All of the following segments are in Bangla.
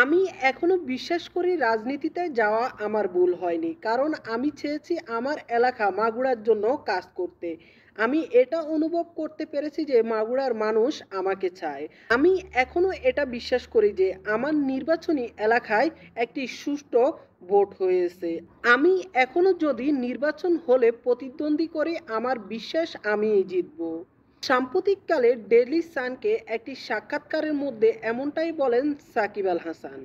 আমি এখনো বিশ্বাস করি রাজনীতিতে যাওয়া আমার ভুল হয়নি। কারণ আমি চেয়েছি আমার এলাকা মাগুরার জন্য কাজ করতে। আমি এটা অনুভব করতে পেরেছি যে মাগুরার মানুষ আমাকে চায়। আমি এখনো এটা বিশ্বাস করি যে আমার নির্বাচনী এলাকায় একটি সুষ্ঠু ভোট হয়েছে। আমি এখনো যদি নির্বাচন হলে প্রতিদ্বন্দ্বী করি আমার বিশ্বাস আমিই জিতবো। সাম্প্রতিককালে ডেইলি সানকে একটি সাক্ষাৎকারের মধ্যে এমনটাই বলেন সাকিব আল হাসান।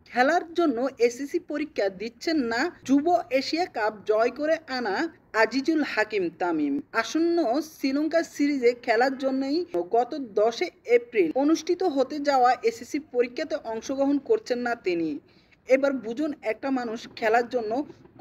খেলার জন্য এসএসসি পরীক্ষা দিচ্ছেন না যুব এশিয়া কাপ জয় করে আনা আজিজুল হাকিম তামিম। আসন্ন শ্রীলঙ্কা সিরিজে খেলার জন্যই গত 10 এপ্রিল অনুষ্ঠিত হতে যাওয়া এসএসসি পরীক্ষাতে অংশগ্রহণ করছেন না তিনি। এবার বুঝুন একটা মানুষ খেলার জন্য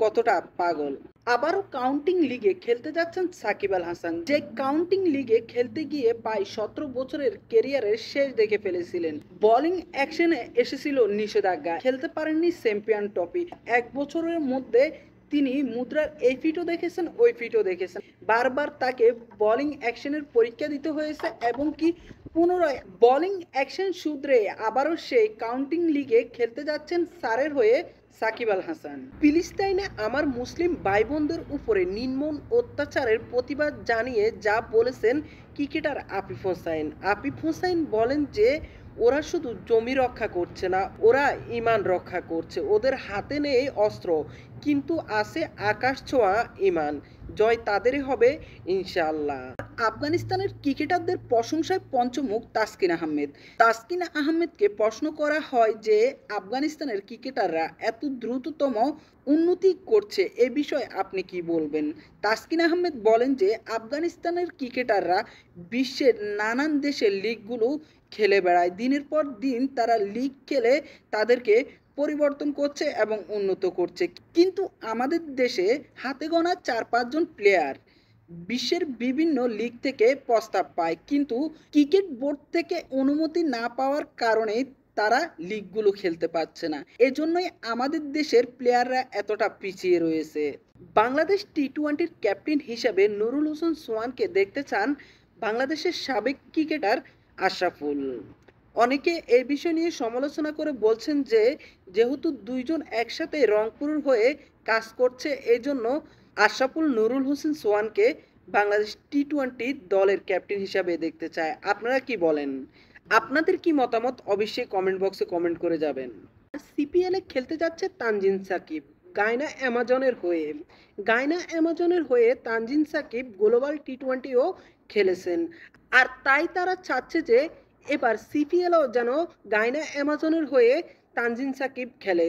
কতটা পাগল। আবারও কাউন্টিং লিগে খেলতে যাচ্ছেন সাকিব আল হাসান, যে কাউন্টিং লিগে খেলতে গিয়ে প্রায় 17 বছরের ক্যারিয়ারের শেষ দেখে ফেলেছিলেন। বোলিং অ্যাকশনে এসেছিল নিষেধাজ্ঞা, খেলতে পারেননি চ্যাম্পিয়ন ট্রফি। 1 বছরের মধ্যে তিনি মুদ্রার এই ফিটও দেখেছেন, ওই ফিটও দেখেছেন। বারবার তাকে বোলিং অ্যাকশনের পরীক্ষা দিতে হয়েছে এবং কি পুনরায় বোলিং অ্যাকশন সূত্রে আবারও সেই কাউন্টিং লিগে খেলতে যাচ্ছেন সারের হয়ে সাকিব আল হাসান। ফিলিস্তাইনে আমার মুসলিম ভাই বোনদের উপরে নির্মম অত্যাচারের প্রতিবাদ জানিয়ে যা বলেছেন ক্রিকেটার আফিফ হোসাইন। আফিফ হোসাইন বলেন যে ওরা শুধু জমি রক্ষা করছে না, ওরা ইমান রক্ষা করছে। ওদের হাতে নেই অস্ত্র, কিন্তু আছে আকাশ ছোঁয়া ইমান। জয় তাদেরই হবে ইনশাআল্লাহ। আফগানিস্তানের ক্রিকেটারদের প্রশংসায় পঞ্চমুখ তাসকিন আহমেদ। তাসকিন আহমেদকে প্রশ্ন করা হয় যে আফগানিস্তানের ক্রিকেটাররা এত দ্রুততম উন্নতি করছে, এ বিষয়ে আপনি কি বলবেন? তাসকিন আহমেদ বলেন যে আফগানিস্তানের ক্রিকেটাররা বিশ্বের নানান দেশের লিগগুলো খেলে বেড়ায়। দিনের পর দিন তারা লিগ খেলে তাদেরকে পরিবর্তন করছে এবং উন্নত করছে। কিন্তু আমাদের দেশে হাতে গোনা 4-5 জন প্লেয়ার বিশ্বের বিভিন্ন লিগ থেকে প্রস্তাব পায়, কিন্তু ক্রিকেট বোর্ড থেকে অনুমতি না পাওয়ার কারণে তারা লিগগুলো খেলতে পারছে না। এজন্যই আমাদের দেশের প্লেয়াররা এতটা পিছিয়ে রয়েছে। বাংলাদেশ টি-20-র ক্যাপ্টেন হিসেবে নুরুল হোসেন সোহানকে দেখতে চান বাংলাদেশের সাবেক ক্রিকেটার আশরাফুল। অনেকে এই বিষয় নিয়ে সমালোচনা করে বলছেন যে যেহেতু দুইজন একসাথে রংপুরের হয়ে কাজ করছে, এজন্য আশরাফুল নুরুল হোসেন সোহানকে বাংলাদেশ টি-20 দলের ক্যাপ্টেন হিসাবে দেখতে চায়। আপনারা কি বলেন? আপনাদের কি মতামত অবশ্যই কমেন্ট বক্সে কমেন্ট করে যাবেন। সিপিএল এ খেলতে যাচ্ছে তানজিন সাকিব গায়না অ্যামাজনের হয়ে। গায়না অ্যামাজনের হয়ে তানজিন সাকিব গ্লোবাল টি-20ও খেলেছেন। আর তাই তারা চাচ্ছে যে এবার সিপিএলও যেন গায়না অ্যামাজনের হয়ে তানজিন সাকিব খেলে।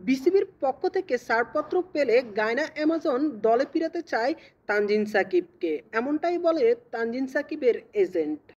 বিসিবির পক্ষ থেকে ছাড়পত্র পেলে গায়না অ্যামাজন দলে ফিরাতে চায় তানজিন সাকিবকে, এমনটাই বলে তানজিন সাকিবের এজেন্ট।